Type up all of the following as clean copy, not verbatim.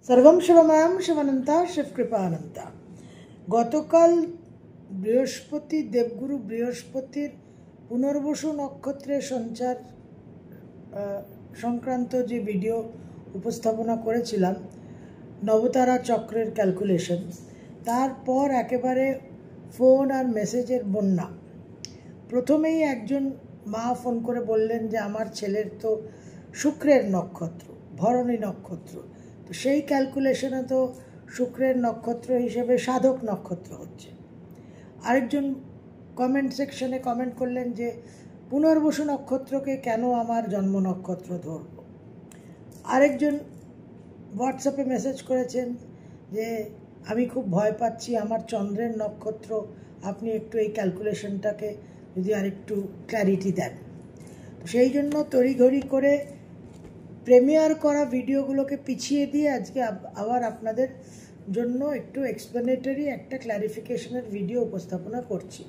सर्वं शिवमयं शिवानंता शिवकृपानंता। गतकाल बृहस्पति देवगुरु बृहस्पतिर पुनर्वसु नक्षत्रे संचार संक्रांत जो भिडियो उपस्थापना करेছিলাম नवतारा चक्रेर क्यालकुलेशन तारपर एकेबारे फोन और मेसेजर बन्या। प्रथमेई एकजन मा फोन करे बोललेन जे आमार छेलेर तो शुक्रेर नक्षत्र भरणी नक्षत्र, तो सेई क्यालकुलेशने तो शुक्रेर नक्षत्र हिसेबे साधक नक्षत्र होच्छे। आरेकजन कमेंट सेक्शने कमेंट करलेन जे पुनर्वसु नक्षत्रके केन आमार जन्म नक्षत्र धरब। आरेकजन व्हाट्सएपे मेसेज करेछेन जे आमी खूब भय पाচ্ছি आमार चंद्रेर नक्षत्र, आपनि एकटु एई क्यालकुलेशनटाके यदि आरेकटु क्लैरिटी देन। तो सेई जन्य तड़िघड़ि करे प्रेमियार करा भिडियोगुलोके पिछिए दिए आज के आबार आपनादेर जन्य एकटु एक्सप्लेनेटरि एकटा क्लारिफिकेशनेर भिडियो उपस्थापना करछि।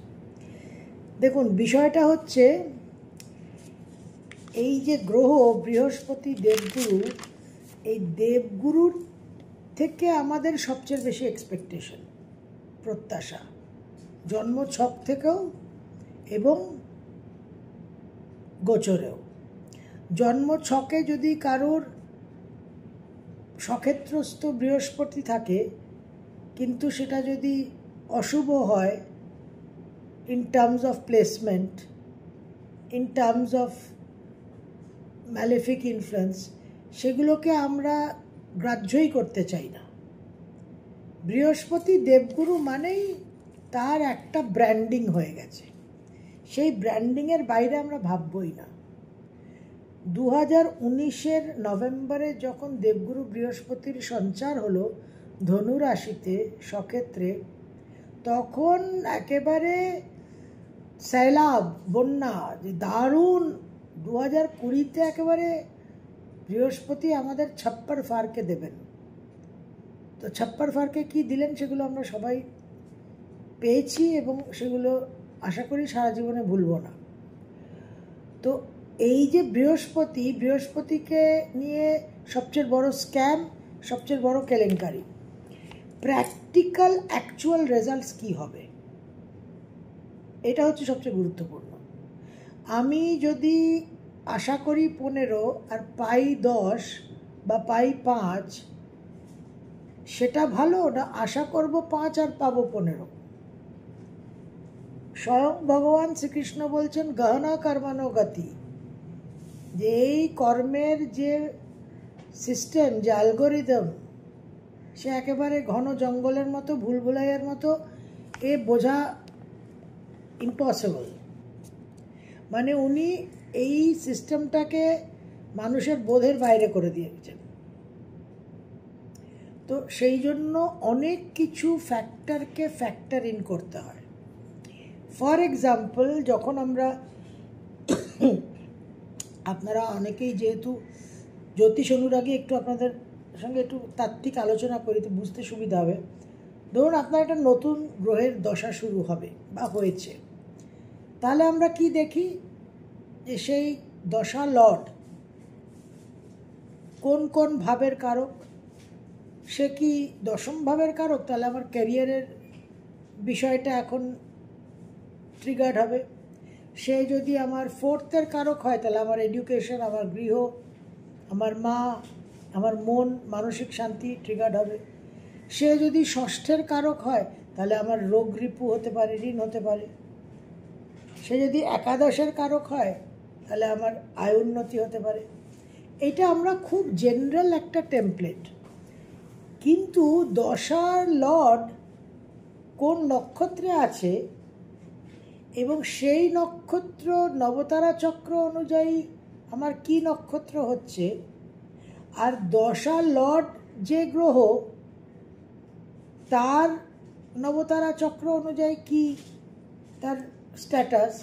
देखुन विषयटा हच्छे এই যে গ্রহ বৃহস্পতি দেবগুরু, এই দেবগুরুর থেকে আমাদের সবচেয়ে বেশি এক্সপেকটেশন প্রত্যাশা জন্ম ছক থেকেও এবং গোচরেও। জন্ম ছকে যদি কারোর সক্ষেত্রস্থ বৃহস্পতি থাকে কিন্তু সেটা যদি অশুভ হয় in terms of placement, in terms of malefic influence, সেগুলোকে আমরা গ্রাহ্যই করতে চাই না। বৃহস্পতি দেবগুরু মানেই তার একটা ব্র্যান্ডিং হয়ে গেছে, সেই ব্র্যান্ডিংয়ের বাইরে আমরা ভাববই না। 2019-এর নভেম্বরে যখন দেবগুরু বৃহস্পতির সঞ্চার হলো ধনু রাশিতে সক্ষেত্রে, তখন একেবারে সैलाब বন্যা যে দারুণ 2020-তে একেবারে বৃহস্পতি আমাদের ছাপ্পার ফারকে দেবেন। তো ছাপ্পার ফারকে কি দিলেন সেগুলো আমরা সবাই পেয়েছি এবং সেগুলো আশা করি সারা জীবনে ভুলব না। তো এই যে বৃহস্পতিকে নিয়ে সবচেয়ে বড় স্ক্যাম, সবচেয়ে বড় কেলেঙ্কারি, প্র্যাকটিক্যাল অ্যাকচুয়াল রেজাল্টস কি হবে এটা হচ্ছে সবচেয়ে গুরুত্বপূর্ণ। আমি যদি আশা করি 15 আর পাই 10 বা পাই 5, সেটা ভালো না আশা করব 5 আর পাবো 15? স্বয়ং ভগবান শ্রীকৃষ্ণ বলছেন গহনা কর্মানো গতি, যে এই কর্মের যে সিস্টেম, যে অ্যালগোরিদম, সে একেবারে ঘন জঙ্গলের মতো, ভুলভুলাইয়ার মতো, এ বোঝা ইম্পসিবল। মানে উনি এই সিস্টেমটাকে মানুষের বোধের বাইরে করে দিয়েছেন। তো সেই জন্য অনেক কিছু ফ্যাক্টরকে ফ্যাক্টর ইন করতে হয়। ফর এক্সাম্পল, যখন আমরা আপনারা অনেকেই যেহেতু জ্যোতিষ অনুরাগী, একটু আপনাদের সঙ্গে একটু তাত্ত্বিক আলোচনা করি তো বুঝতে সুবিধা হবে। ধরুন আপনার একটা নতুন গ্রহের দশা শুরু হবে বা হয়েছে, তাহলে আমরা কি দেখি যে সেই দশা লর্ড কোন কোন ভাবের কারক। সে কি দশম ভাবের কারক, তাহলে আমার ক্যারিয়ারের বিষয়টা এখন ট্রিগার্ড হবে। সে যদি আমার 4th-এর কারক হয় তাহলে আমার এডুকেশন, আমার গৃহ, আমার মা, আমার মন, মানসিক শান্তি ট্রিগার্ড হবে। সে যদি 6ষ্ঠের কারক হয় তাহলে আমার রোগ রিপু হতে পারে, ঋণ হতে পারে। সে যদি 11-এর কারক হয় তাহলে আমার আয় উন্নতি হতে পারে। এটা আমরা খুব জেনারেল একটা টেমপ্লেট। কিন্তু দশার লর্ড কোন নক্ষত্রে আছে এবং সেই নক্ষত্র নবতারা চক্র অনুযায়ী আমার কি নক্ষত্র হচ্ছে, আর দশা লর্ড যে গ্রহ তার নবতারা চক্র অনুযায়ী কি তার স্ট্যাটাস,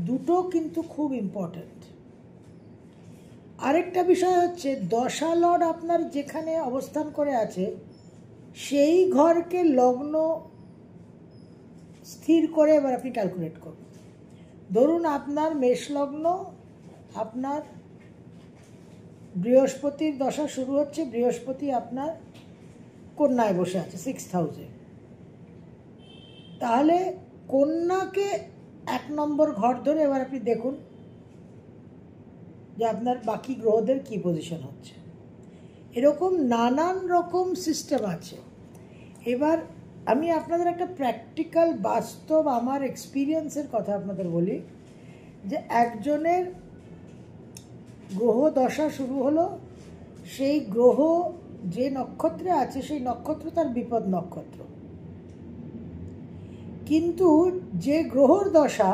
দুটো কিন্তু খুব ইম্পর্ট্যান্ট। আরেকটা বিষয় হচ্ছে দশা লর্ড আপনার যেখানে অবস্থান করে আছে সেই ঘরকে লগ্ন স্থির করে এবার আপনি ক্যালকুলেট করুন। ধরুন আপনার মেষ লগ্ন, আপনার বৃহস্পতির দশা শুরু হচ্ছে, বৃহস্পতি আপনার কন্যায় বসে আছে 6th হাউসে, তাহলে কন্যাকে 1 নম্বর ঘর ধরে এবার আপনি দেখুন যে আপনার বাকি গ্রহদের কি পজিশন হচ্ছে। এরকম নানান রকম সিস্টেম আছে। এবার আমি আপনাদের একটা প্র্যাকটিক্যাল বাস্তব আমার এক্সপিরিয়েন্সের কথা আপনাদের বলি, যে একজনের গ্রহ দশা শুরু হলো, সেই গ্রহ যে নক্ষত্রে আছে সেই নক্ষত্র তার বিপদ নক্ষত্র, কিন্তু যে গ্রহর দশা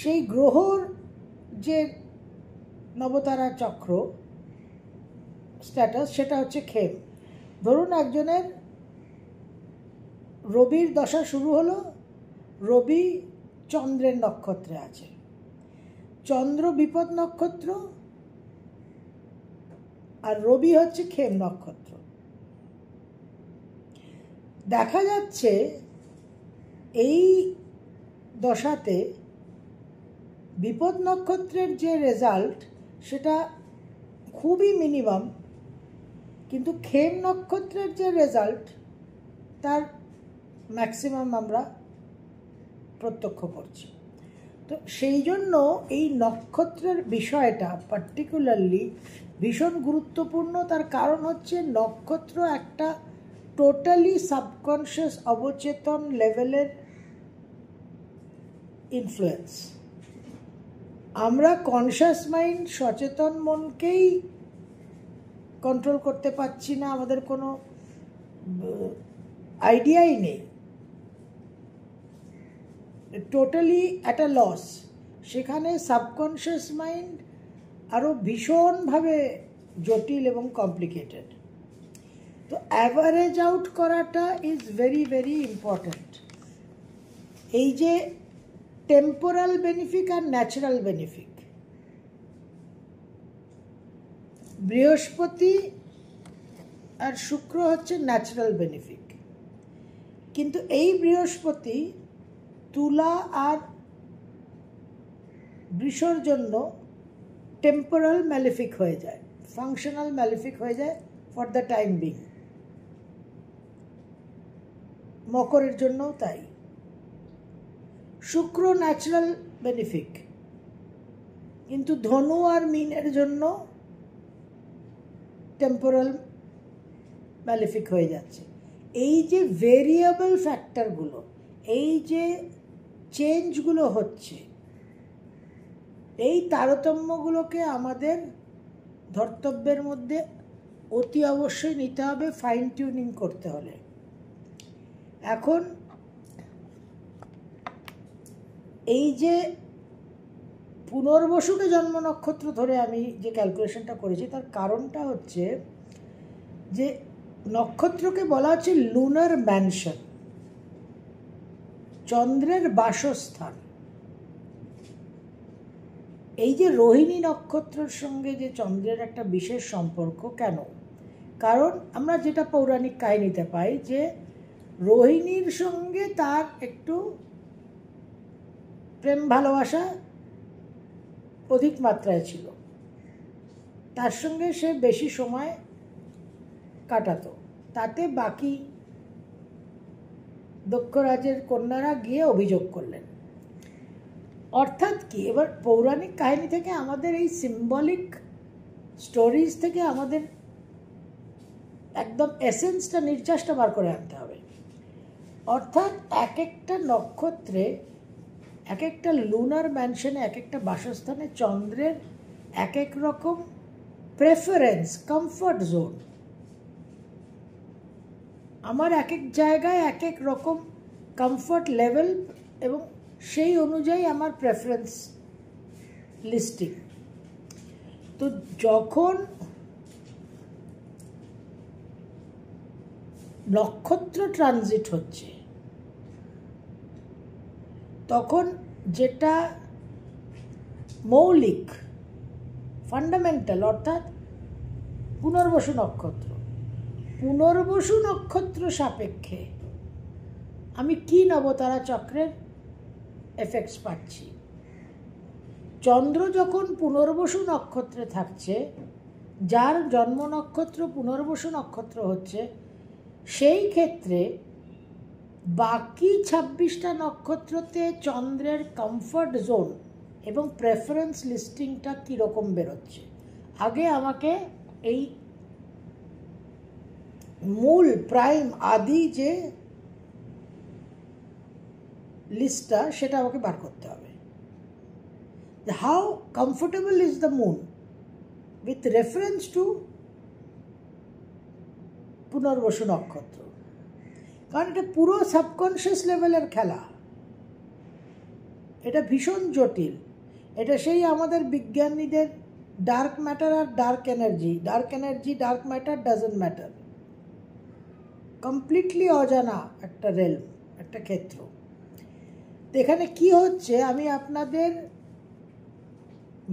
সেই গ্রহর যে নবতারা চক্র স্ট্যাটাস সেটা হচ্ছে খেম। ধরুন একজনের রবির দশা শুরু হলো, রবি চন্দ্রের নক্ষত্রে আছে, চন্দ্র বিপদ নক্ষত্র আর রবি হচ্ছে খেম নক্ষত্র। দেখা যাচ্ছে এই দশাতে বিপদ নক্ষত্রের যে রেজাল্ট সেটা খুবই মিনিমাম, কিন্তু খেম নক্ষত্রের যে রেজাল্ট তার ম্যাক্সিমাম আমরা প্রত্যক্ষ করছি। তো সেই জন্য এই নক্ষত্রের বিষয়টা পার্টিকুলারলি ভীষণ গুরুত্বপূর্ণ। তার কারণ হচ্ছে নক্ষত্র একটা টোটালি সাবকনশিয়াস অবচেতন লেভেলের ইনফ্লুয়েন্স। আমরা কনশিয়াস মাইন্ড সচেতন মনকেই কন্ট্রোল করতে পারছি না, আমাদের কোনো আইডিয়াই নেই, টোটালি অ্যাট আ লস। সেখানে সাবকনশিয়াস মাইন্ড আরও ভীষণভাবে জটিল এবং কমপ্লিকেটেড। তো অ্যাভারেজ আউট করাটা ইজ ভেরি ভেরি ইম্পর্ট্যান্ট। এই যে টেম্পোরাল বেনিফিক আর ন্যাচারাল বেনিফিক, বৃহস্পতি আর শুক্র হচ্ছে ন্যাচারাল বেনিফিক, কিন্তু এই বৃহস্পতি তুলা আর বৃষর জন্য টেম্পোরাল ম্যালিফিক হয়ে যায়, ফাংশনাল ম্যালিফিক হয়ে যায় ফর দ্য টাইম বিং। মকরের জন্যও তাই। শুক্র ন্যাচারাল বেনিফিক, কিন্তু ধনু আর মীনের জন্য টেম্পোরাল ম্যালিফিক হয়ে যাচ্ছে। এই যে ভেরিয়েবল ফ্যাক্টরগুলো, এই যে চেঞ্জগুলো হচ্ছে, এই তারতম্যগুলোকে আমাদের ধর্তব্যের মধ্যে অতি অবশ্যই নিতে হবে ফাইন টিউনিং করতে হলে। এখন এই যে পুনর্বসুকে জন্ম নক্ষত্র ধরে আমি যে ক্যালকুলেশনটা করেছি তার কারণটা হচ্ছে যে নক্ষত্রকে বলা হচ্ছে লুনার ম্যানশন, চন্দ্রের বাসস্থান। এই যে রোহিণী নক্ষত্রের সঙ্গে যে চন্দ্রের একটা বিশেষ সম্পর্ক কেন? কারণ আমরা যেটা পৌরাণিক কাহিনীতে পাই যে রোহিণীর সঙ্গে তার একটু প্রেম ভালোবাসা অধিক মাত্রায় ছিল, তার সঙ্গে সে বেশি সময় কাটাতো, তাতে বাকি দক্ষ রাজের কন্যারা গিয়ে অভিযোগ করলেন। অর্থাৎ কি, এবার পৌরাণিক কাহিনী থেকে আমাদের এই সিম্বলিক স্টোরিজ থেকে আমাদের একদম এসেন্সটা, নির্যাসটা বার করে আনতে হবে। অর্থাৎ এক একটা নক্ষত্রে, এক একটা লুনার ম্যানশনে, এক একটা বাসস্থানে চন্দ্রের এক এক রকম প্রেফারেন্স, কমফর্ট জোন। আমার এক এক জায়গায় এক এক রকম কমফর্ট লেভেল এবং সেই অনুযায়ী আমার প্রেফারেন্স লিস্টিং। তো যখন নক্ষত্র ট্রানজিট হচ্ছে তখন যেটা মৌলিক, ফান্ডামেন্টাল, অর্থাৎ পুনর্বসু নক্ষত্র, পুনর্বসু নক্ষত্র সাপেক্ষে আমি কি নবতারা চক্রের এফেক্টস পাচ্ছি। চন্দ্র যখন পুনর্বসু নক্ষত্রে থাকছে যার জন্ম নক্ষত্র পুনর্বসু নক্ষত্র হচ্ছে, সেই ক্ষেত্রে বাকি 26টা নক্ষত্রতে চন্দ্রের কমফর্ট জোন এবং প্রেফারেন্স লিস্টিংটা কীরকম বেরোচ্ছে। আগে আমাকে এই মূল প্রাইম আদি যে লিস্টটা সেটা আমাকে বার করতে হবে। How comfortable is the moon with reference to Punarvasu নক্ষত্র, কারণ এটা পুরো সাবকনশিয়াস লেভেলের খেলা, এটা ভীষণ জটিল। এটা সেই আমাদের বিজ্ঞানীদের ডার্ক ম্যাটার আর dark energy, dark matter doesn't matter, completely অজানা একটা রেলম, একটা ক্ষেত্র। এখানে কি হচ্ছে, আমি আপনাদের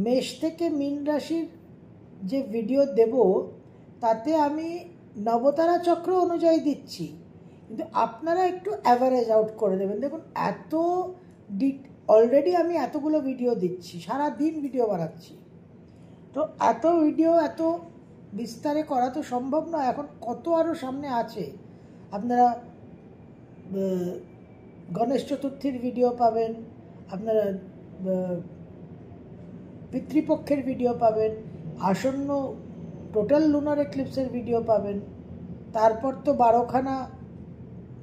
মেষ থেকে মীন রাশির যে ভিডিও দেব তাতে আমি নবতারা চক্র অনুযায়ী দিচ্ছি, কিন্তু আপনারা একটু অ্যাভারেজ আউট করে দেবেন। দেখুন এত অলরেডি আমি এতগুলো ভিডিও দিচ্ছি, সারা দিন ভিডিও বানাচ্ছি, তো এত ভিডিও এত বিস্তারে করা তো সম্ভব নয়। এখন কত আরও সামনে আছে, আপনারা গণেশ চতুর্থীর ভিডিও পাবেন, আপনারা পিতৃপক্ষের ভিডিও পাবেন, আসন্ন টোটাল লুনার এক্লিপসের ভিডিও পাবেন, তারপর তো 12খানা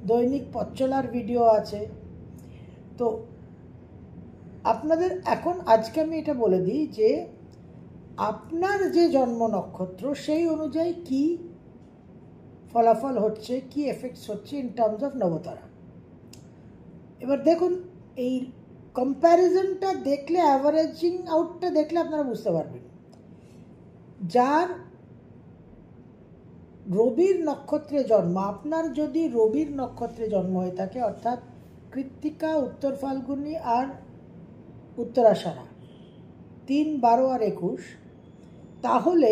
দৈনিক পথ চলার ভিডিও আছে। তো আপনাদের এখন আজকে আমি এটা বলে দিই যে আপনার যে জন্ম নক্ষত্র সেই অনুযায়ী কি ফলাফল হচ্ছে, কি এফেক্টস হচ্ছে ইন টার্মস অফ নবতারা। এবার দেখুন এই কম্প্যারিজনটা দেখলে, অ্যাভারেজিং আউটটা দেখলে আপনারা বুঝতে পারবেন। যার রবির নক্ষত্রে জন্ম, আপনার যদি রবির নক্ষত্রে জন্ম হয়ে থাকে, অর্থাৎ কৃত্তিকা, উত্তর ফাল্গুনী আর উত্তরাষাঢ়া, 3, 12 আর 21, তাহলে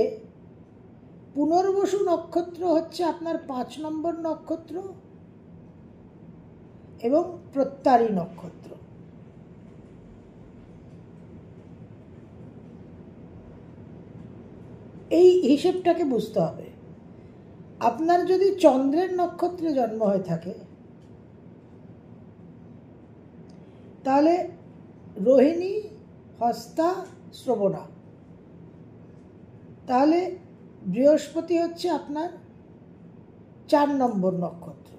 পুনর্বসু নক্ষত্র হচ্ছে আপনার 5 নম্বর নক্ষত্র এবং প্রত্যারী নক্ষত্র। এই হিসেবটাকে বুঝতে হবে। আপনার যদি চন্দ্রের নক্ষত্রে জন্ম হয়ে থাকে তাহলে রোহিণী, হস্তা, শ্রবণা, তাহলে বৃহস্পতি হচ্ছে আপনার 4 নম্বর নক্ষত্র,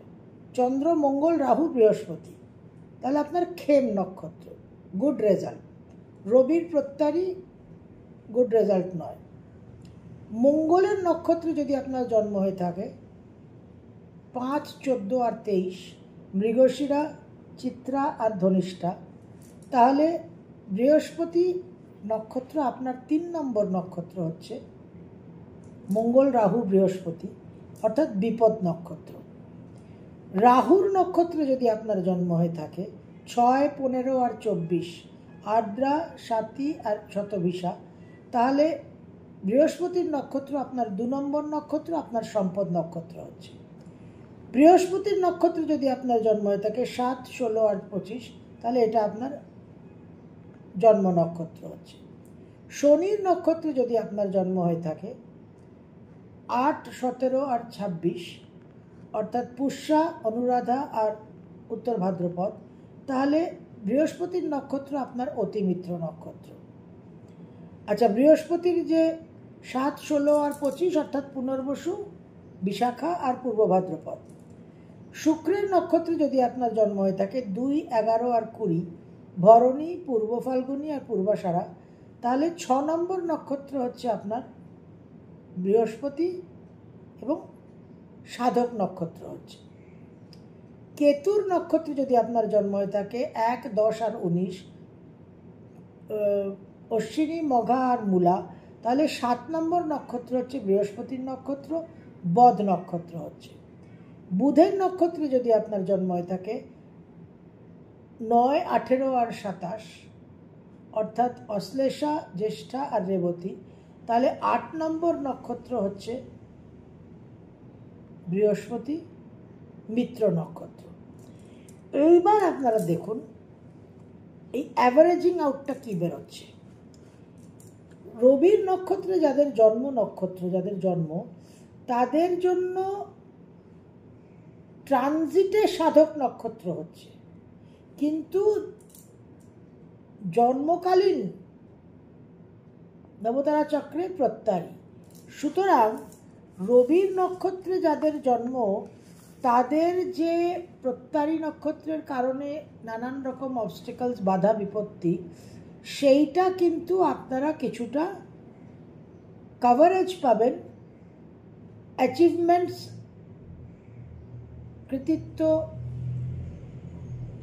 চন্দ্র, মঙ্গল, রাহু, বৃহস্পতি, তাহলে আপনার খেম নক্ষত্র, গুড রেজাল্ট। রবির প্রত্যারী গুড রেজাল্ট নয়। মঙ্গলের নক্ষত্রে যদি আপনার জন্ম হয়ে থাকে 5, 14 আর 23, মৃগশিরা, চিত্রা আর ধনিষ্ঠা, তাহলে বৃহস্পতি নক্ষত্র আপনার 3 নম্বর নক্ষত্র হচ্ছে মঙ্গল, রাহু, বৃহস্পতি, অর্থাৎ বিপদ নক্ষত্র। রাহুর নক্ষত্রে যদি আপনার জন্ম হয়ে থাকে 6, 15 আর 24, আর্দ্রা, স্বাতী আর শতভিষা, তাহলে বৃহস্পতির নক্ষত্র আপনার 2 নম্বর নক্ষত্র, আপনার সম্পদ নক্ষত্র হচ্ছে। বৃহস্পতির নক্ষত্র যদি আপনার জন্ম হয়ে থাকে 7, 16 আর 25, তাহলে এটা আপনার জন্ম নক্ষত্র হচ্ছে। শনির নক্ষত্রে যদি আপনার জন্ম হয়ে থাকে 8, 17 আর 26, অর্থাৎ পুষ্যা, অনুরাধা আর উত্তর ভাদ্রপদ, তাহলে বৃহস্পতির নক্ষত্র আপনার অতিমিত্র নক্ষত্র। আচ্ছা, বৃহস্পতির যে 7, 16 আর 25, অর্থাৎ পুনর্বসু, বিশাখা আর পূর্ব ভাদ্রপদ। শুক্রের নক্ষত্রে যদি আপনার জন্ম হয়ে থাকে 2, 11 আর 20, ভরণী, পূর্ব ফাল্গুনী আর পূর্বাষাঢ়া, তাহলে 6 নম্বর নক্ষত্র হচ্ছে আপনার বৃহস্পতি এবং সাধক নক্ষত্র হচ্ছে। কেতুর নক্ষত্রে যদি আপনার জন্ম হয়ে থাকে 1, 10 আর 19, অশ্বিনী, মঘা আর মূলা, তাহলে 7 নম্বর নক্ষত্র হচ্ছে বৃহস্পতির নক্ষত্র, বদ নক্ষত্র হচ্ছে। বুধের নক্ষত্রে যদি আপনার জন্ম হয়ে থাকে 9, 18 আর 27, অর্থাৎ অশ্লেষা, জ্যেষ্ঠা আর রেবতী, তাহলে 8 নম্বর নক্ষত্র হচ্ছে বৃহস্পতি, মিত্র নক্ষত্র। এইবার আপনারা দেখুন এই অ্যাভারেজিং আউটটা কী বেরোচ্ছে। রবির নক্ষত্রে যাদের জন্ম তাদের জন্য ট্রানজিটে সাধক নক্ষত্র হচ্ছে, কিন্তু জন্মকালীন নবতারা চক্রে প্রত্যারী। সুতরাং রবির নক্ষত্রে যাদের জন্ম তাদের যে প্রত্যারী নক্ষত্রের কারণে নানান রকম অবস্টেকলস, বাধা বিপত্তি, সেইটা কিন্তু আপনারা কিছুটা কভারেজ পাবেন, অ্যাচিভমেন্টস, কৃতিত্ব,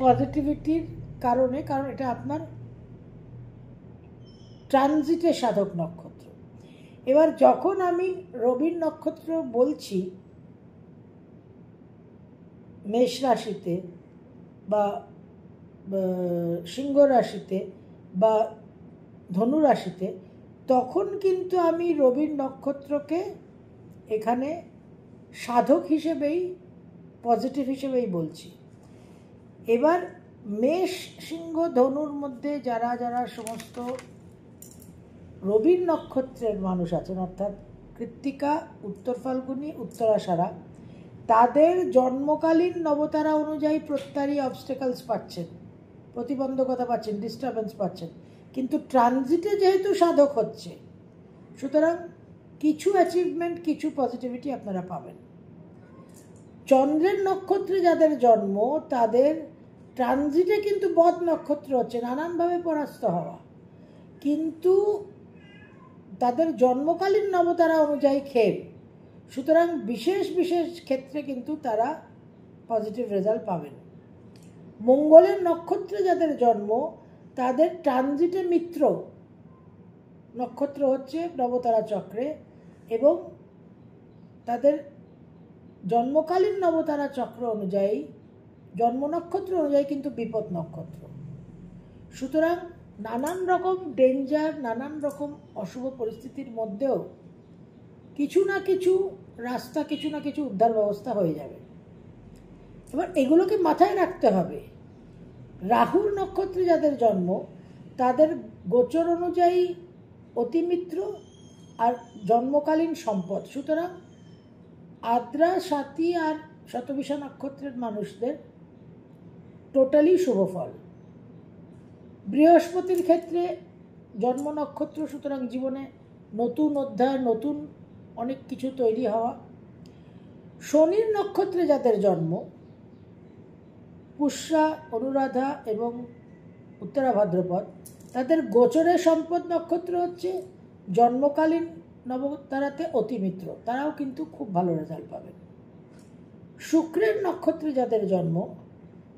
পজিটিভিটির কারণে, কারণ এটা আপনার ট্রানজিটে সাধক নক্ষত্র। এবার যখন আমি রবির নক্ষত্র বলছি মেষ রাশিতে বা সিংহ রাশিতে বা ধনু রাশিতে, তখন কিন্তু আমি রবির নক্ষত্রকে এখানে সাধক হিসেবেই, পজিটিভ হিসেবেই বলছি। এবার মেষ, সিংহ, ধনুর মধ্যে যারা যারা সমস্ত রবির নক্ষত্রের মানুষ আছেন, অর্থাৎ কৃত্তিকা, উত্তর ফাল্গুনী, উত্তরাষাঢ়া, তাদের জন্মকালীন নবতারা অনুযায়ী প্রত্যারী, অবস্টেকলস পাচ্ছেন, প্রতিবন্ধকতা পাচ্ছেন, ডিস্টারবেন্স পাচ্ছেন, কিন্তু ট্রানজিটে যেহেতু সাধক হচ্ছে, সুতরাং কিছু অ্যাচিভমেন্ট, কিছু পজিটিভিটি আপনারা পাবেন। চন্দ্রের নক্ষত্রে যাদের জন্ম তাদের ট্রানজিটে কিন্তু বদ নক্ষত্র হচ্ছে, নানানভাবে পরাস্ত হওয়া, কিন্তু তাদের জন্মকালীন নবতারা অনুযায়ী ক্ষেপ, সুতরাং বিশেষ বিশেষ ক্ষেত্রে কিন্তু তারা পজিটিভ রেজাল্ট পাবেন। মঙ্গলের নক্ষত্রে যাদের জন্ম তাদের ট্রানজিটে মিত্র নক্ষত্র হচ্ছে নবতারা চক্রে, এবং তাদের জন্মকালীন নবতারা চক্র অনুযায়ী, জন্ম নক্ষত্র অনুযায়ী কিন্তু বিপদ নক্ষত্র। সুতরাং নানান রকম ডেঞ্জার, নানান রকম অশুভ পরিস্থিতির মধ্যেও কিছু না কিছু রাস্তা, কিছু না কিছু উদ্ধার ব্যবস্থা হয়ে যাবে। এবার এগুলোকে মাথায় রাখতে হবে। রাহুর নক্ষত্রে যাদের জন্ম তাদের গোচর অনুযায়ী অতিমিত্র আর জন্মকালীন সম্পদ, সুতরাং আদ্রা, স্বাতী আর শতবিশা নক্ষত্রের মানুষদের টোটালি শুভ ফল। বৃহস্পতির ক্ষেত্রে জন্ম নক্ষত্র, সুতরাং জীবনে নতুন অধ্যায়, নতুন অনেক কিছু তৈরি হওয়া। শনির নক্ষত্রে যাদের জন্ম পুষ্যা, অনুরাধা এবং উত্তরা ভাদ্রপদ, তাদের গোচরে সম্পদ নক্ষত্র হচ্ছে জন্মকালীন নবতারাতে অতিমিত্র, তারাও কিন্তু খুব ভালো রেজাল্ট পাবেন। শুক্রের নক্ষত্রে যাদের জন্ম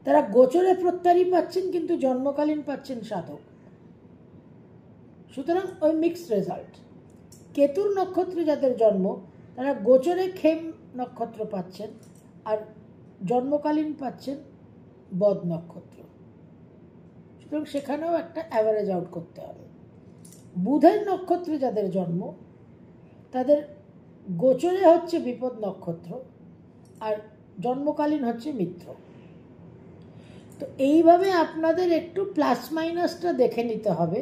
তারা গোচরে প্রত্যারী পাচ্ছেন, কিন্তু জন্মকালীন পাচ্ছেন সাধক, সুতরাং ওই মিক্সড রেজাল্ট। কেতুর নক্ষত্রে যাদের জন্ম তারা গোচরে খেম নক্ষত্র পাচ্ছেন আর জন্মকালীন পাচ্ছেন বদ নক্ষত্র, সুতরাং সেখানেও একটা অ্যাভারেজ আউট করতে হবে। বুধের নক্ষত্রে যাদের জন্ম তাদের গোচরে হচ্ছে বিপদ নক্ষত্র আর জন্মকালীন হচ্ছে মিত্র। তো এইভাবে আপনাদের একটু প্লাস মাইনাসটা দেখে নিতে হবে,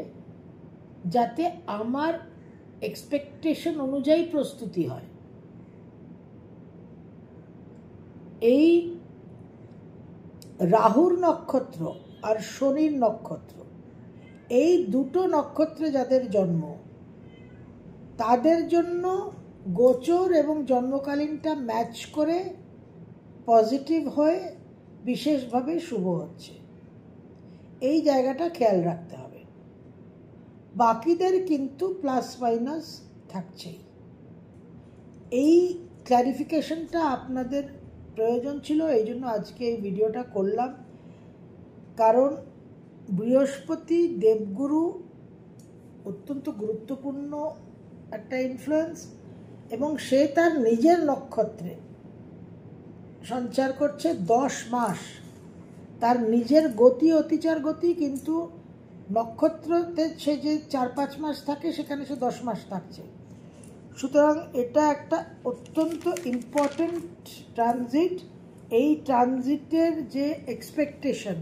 যাতে আমার এক্সপেকটেশন অনুযায়ী প্রস্তুতি হয়। এই রাহুর নক্ষত্র আর শনির নক্ষত্র, এই দুটো নক্ষত্রে যাদের জন্ম তাদের জন্য গোচর এবং জন্মকালীনটা ম্যাচ করে পজিটিভ হয়ে বিশেষভাবে শুভ হচ্ছে, এই জায়গাটা খেয়াল রাখতে হবে। বাকিদের কিন্তু প্লাস মাইনাস থাকছেই। এই ক্ল্যারিফিকেশনটা আপনাদের প্রয়োজন ছিল, এই জন্য আজকে এই ভিডিওটা করলাম। কারণ বৃহস্পতি দেবগুরু অত্যন্ত গুরুত্বপূর্ণ একটা ইনফ্লুয়েন্স, এবং সে তার নিজের নক্ষত্রে সঞ্চার করছে 10 মাস, তার নিজের গতি, অতিচার গতি, কিন্তু নক্ষত্রতে সে যে 4-5 মাস থাকে সেখানে সে 10 মাস থাকছে। সুতরাং এটা একটা অত্যন্ত ইম্পর্টেন্ট ট্রানজিট। এই ট্রানজিটের যে এক্সপেকটেশন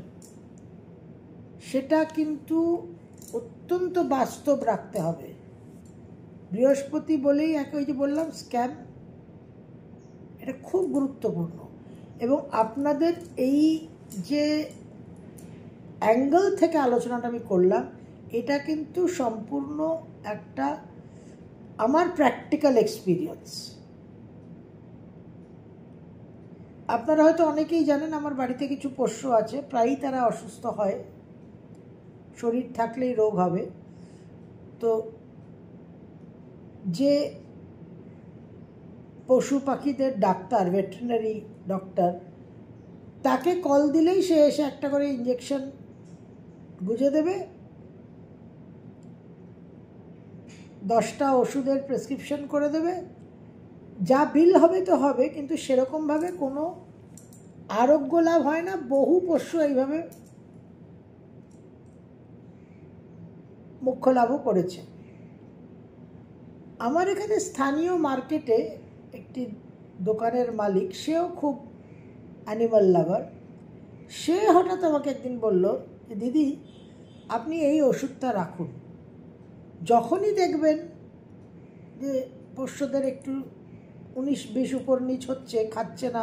সেটা কিন্তু অত্যন্ত বাস্তব রাখতে হবে, বৃহস্পতি বলেই ওই যে বললাম স্ক্যাম, এটা খুব গুরুত্বপূর্ণ। এবং আপনাদের এই যে অ্যাঙ্গেল থেকে আলোচনাটা আমি করলাম, এটা কিন্তু সম্পূর্ণ একটা আমার প্র্যাকটিক্যাল এক্সপিরিয়েন্স। আপনারা হয়তো অনেকেই জানেন আমার বাড়িতে কিছু পোষ্য আছে, প্রায়ই তারা অসুস্থ হয়, শরীর থাকলেই রোগ হবে। তো যে পশু পাখিদের ডাক্তার, ভেটেরিনারি ডক্টর, তাকে কল দিলেই সে এসে একটা করে ইঞ্জেকশন গুঁজে দেবে, 10টা ওষুধের প্রেসক্রিপশন করে দেবে, যা বিল হবে তো হবে, কিন্তু সেরকমভাবে কোনো আরোগ্য লাভ হয় না। বহু পোষ্য এইভাবে মুখ্য লাভও করেছে। আমার এখানে স্থানীয় মার্কেটে একটি দোকানের মালিক, সেও খুব অ্যানিমাল লাভার, সে হঠাৎ আমাকে একদিন বলল যে দিদি আপনি এই ওষুধটা রাখুন, যখনই দেখবেন যে পোষ্যদের একটু 19-20 উপর নিচ হচ্ছে, খাচ্ছে না,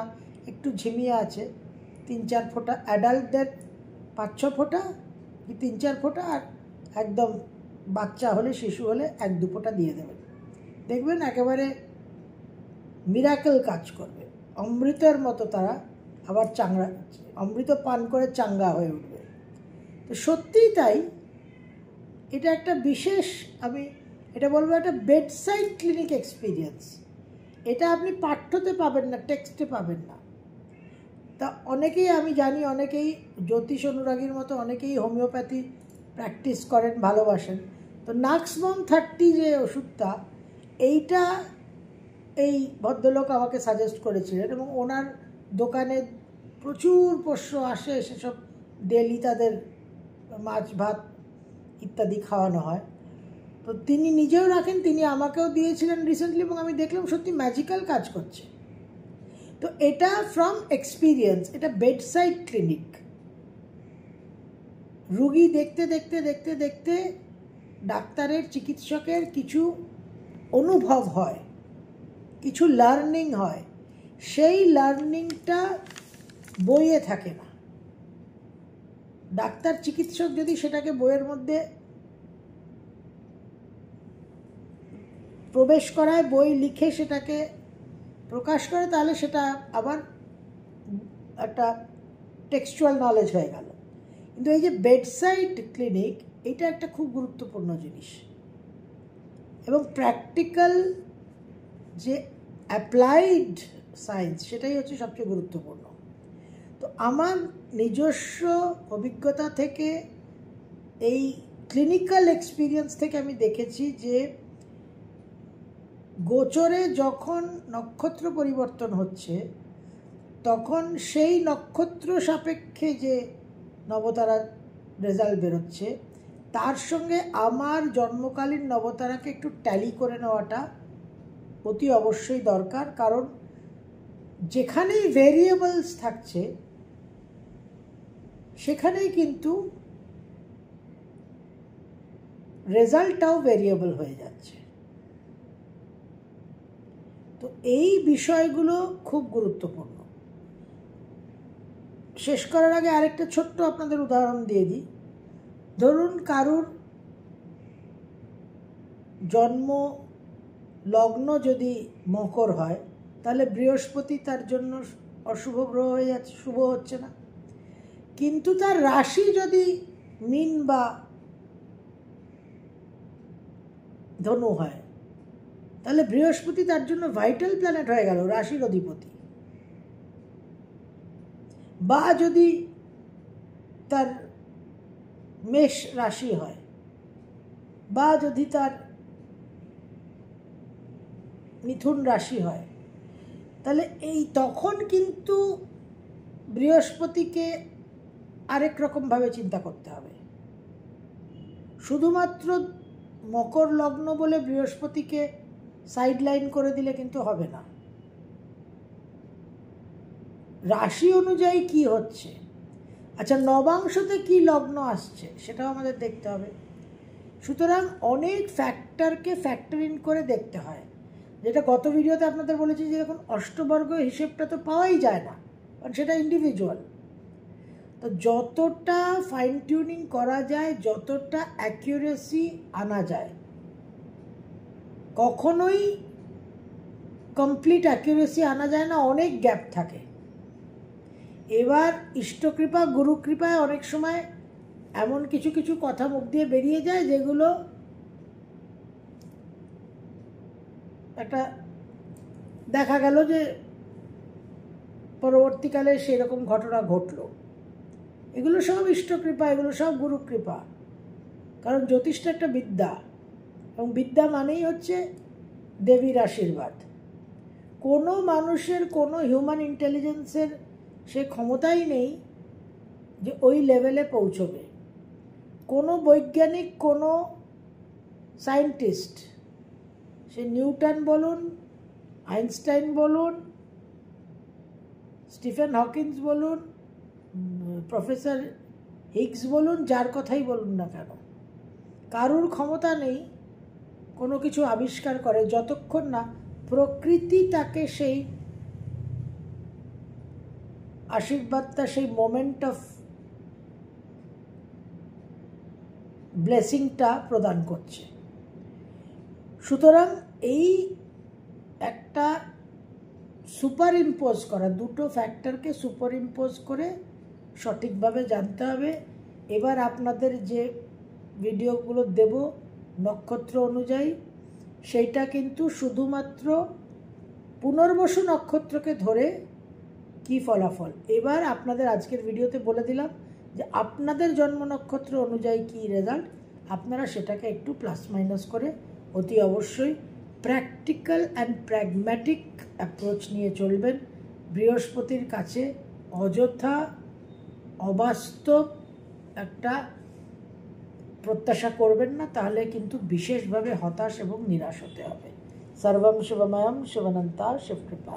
একটু ঝিমিয়ে আছে, 3-4 ফোঁটা, অ্যাডাল্টদের 5-6 ফোঁটা কি 3-4 ফোঁটা, আর একদম বাচ্চা হলে, শিশু হলে 1-2 ফোঁটা দিয়ে দেবেন, দেখবেন একেবারে মিরাকেল কাজ করবে, অমৃতের মতো তারা আবার চাঙ্গা, অমৃত পান করে চাঙ্গা হয়ে উঠবে। তো সত্যিই তাই, এটা একটা বিশেষ, আমি এটা বলবো একটা বেডসাইড ক্লিনিক এক্সপিরিয়েন্স। এটা আপনি পাঠ্যতে পাবেন না, টেক্সটে পাবেন না। তা অনেকেই, আমি জানি অনেকেই জ্যোতিষ অনুরাগীর মতো অনেকেই হোমিওপ্যাথি প্র্যাকটিস করেন, ভালোবাসেন। তো নাক্সবম 30 যে ওষুধটা, এইটা এই ভদ্রলোক আমাকে সাজেস্ট করেছিলেন, এবং ওনার দোকানে প্রচুর পোষ্য আসে, সেসব ডেলি তাদের মাছ ভাত ইত্যাদি খাওয়ানো হয়। তো তিনি নিজেও রাখেন, তিনি আমাকেও দিয়েছিলেন রিসেন্টলি, এবং আমি দেখলাম সত্যি ম্যাজিক্যাল কাজ করছে। তো এটা ফ্রম এক্সপিরিয়েন্স, এটা বেডসাইড ক্লিনিক। রুগী দেখতে দেখতে দেখতে দেখতে ডাক্তারের, চিকিৎসকের কিছু অনুভব হয়, কিছু লার্নিং হয়, সেই লার্নিংটা বইয়ে থাকে না। ডাক্তার চিকিৎসক যদি সেটাকে বইয়ের মধ্যে প্রবেশ করায়, বই লিখে সেটাকে প্রকাশ করে, তাহলে সেটা আবার একটা টেক্সচুয়াল নলেজ হয়ে গেল। কিন্তু এই যে বেডসাইড ক্লিনিক, এটা একটা খুব গুরুত্বপূর্ণ জিনিস, এবং প্র্যাকটিক্যাল যে অ্যাপ্লাইড সায়েন্স, সেটাই হচ্ছে সবচেয়ে গুরুত্বপূর্ণ। তো আমার নিজস্ব অভিজ্ঞতা থেকে, এই ক্লিনিক্যাল এক্সপিরিয়েন্স থেকে আমি দেখেছি যে গোচরে যখন নক্ষত্র পরিবর্তন হচ্ছে, তখন সেই নক্ষত্র সাপেক্ষে যে নবতারা রেজাল্ট বেরোচ্ছে, তার সঙ্গে আমার জন্মকালীন নবতারাকে একটু ট্যালি করে নেওয়াটা অতি অবশ্যই দরকার। কারণ যেখানেই ভেরিয়েবলস থাকছে, সেখানেই কিন্তু রেজাল্টটাও ভেরিয়েবল হয়ে যাচ্ছে। তো এই বিষয়গুলো খুব গুরুত্বপূর্ণ। শেষ করার আগে আরেকটা ছোট্ট আপনাদের উদাহরণ দিয়ে দিই। ধরুন কারুর জন্ম লগ্ন যদি মকর হয়, তাহলে বৃহস্পতি তার জন্য অশুভ গ্রহ হয়ে যাচ্ছে, শুভ হচ্ছে না। কিন্তু তার রাশি যদি মীন বা ধনু হয়, তাহলে বৃহস্পতি তার জন্য ভাইটাল প্ল্যানেট হয়ে গেল, রাশির অধিপতি। বা যদি তার মেষ রাশি হয়, বা যদি তার মিথুন রাশি হয়, তাহলে এই তখন কিন্তু বৃহস্পতিকে আরেক রকমভাবে চিন্তা করতে হবে। শুধুমাত্র মকর লগ্ন বলে বৃহস্পতিকে সাইডলাইন করে দিলে কিন্তু হবে না। রাশি অনুযায়ী কি হচ্ছে, আচ্ছা নবাংশতে কি লগ্ন আসছে, সেটাও আমাদের দেখতে হবে। সুতরাং অনেক ফ্যাক্টর ফ্যাক্টরকে ফ্যাক্টর ইন করে দেখতে হয়, যেটা গত ভিডিওতে আপনাদের বলেছি যে এখন অষ্টবর্গ হিসেবটা তো পাওয়াই যায় না, কারণ সেটা ইন্ডিভিজুয়াল। তো যতটা ফাইন টিউনিং করা যায়, যতটা অ্যাকিউরেসি আনা যায়, কখনোই কমপ্লিট অ্যাকিউরেসি আনা যায় না, অনেক গ্যাপ থাকে। এবার ইষ্টকৃপা গুরুকৃপায় অনেক সময় এমন কিছু কিছু কথা মুখ দিয়ে বেরিয়ে যায় যেগুলো একটা দেখা গেল যে পরবর্তীকালে সেরকম ঘটনা ঘটলো। এগুলো সব ইষ্টকৃপা, এগুলো সব গুরুকৃপা, কারণ জ্যোতিষটা একটা বিদ্যা, এবং বিদ্যা মানেই হচ্ছে দেবীর আশীর্বাদ। কোনো মানুষের, কোনো হিউম্যান ইন্টেলিজেন্সের সে ক্ষমতাই নেই যে ওই লেভেলে পৌঁছবে। কোনো বৈজ্ঞানিক, কোনো সায়েন্টিস্ট, সে নিউটন বলুন, আইনস্টাইন বলুন, স্টিফেন হকিন্স বলুন, প্রফেসর হিগস বলুন, যার কথাই বলুন না কেন, কারুর ক্ষমতা নেই কোনো কিছু আবিষ্কার করে যতক্ষণ না প্রকৃতি তাকে সেই আশীর্বাদটা, সেই মোমেন্ট অফ ব্লেসিংটা প্রদান করছে। সুতরাং এই একটা সুপার ইম্পোজ করা, দুটো ফ্যাক্টরকে সুপার ইম্পোজ করে সঠিকভাবে জানতে হবে। এবার আপনাদের যে ভিডিওগুলো দেব নক্ষত্র অনুযায়ী, সেইটা কিন্তু শুধুমাত্র পুনর্বসু নক্ষত্রকে ধরে কি ফলাফল। এবার আপনাদের আজকের ভিডিওতে বলে দিলাম যে আপনাদের জন্ম নক্ষত্র অনুযায়ী কী রেজাল্ট, আপনারা সেটাকে একটু প্লাস মাইনাস করে অতি অবশ্যই প্র্যাকটিক্যাল অ্যান্ড প্র্যাগম্যাটিক অ্যাপ্রোচ নিয়ে চলবেন। বৃহস্পতির কাছে অযথা অবাস্তব একটা প্রত্যাশা করবেন না, তাহলে কিন্তু বিশেষভাবে হতাশ এবং নিরাশ হতে হবে। সর্বম শুভময়ম শিবানন্তা শিবকৃপা।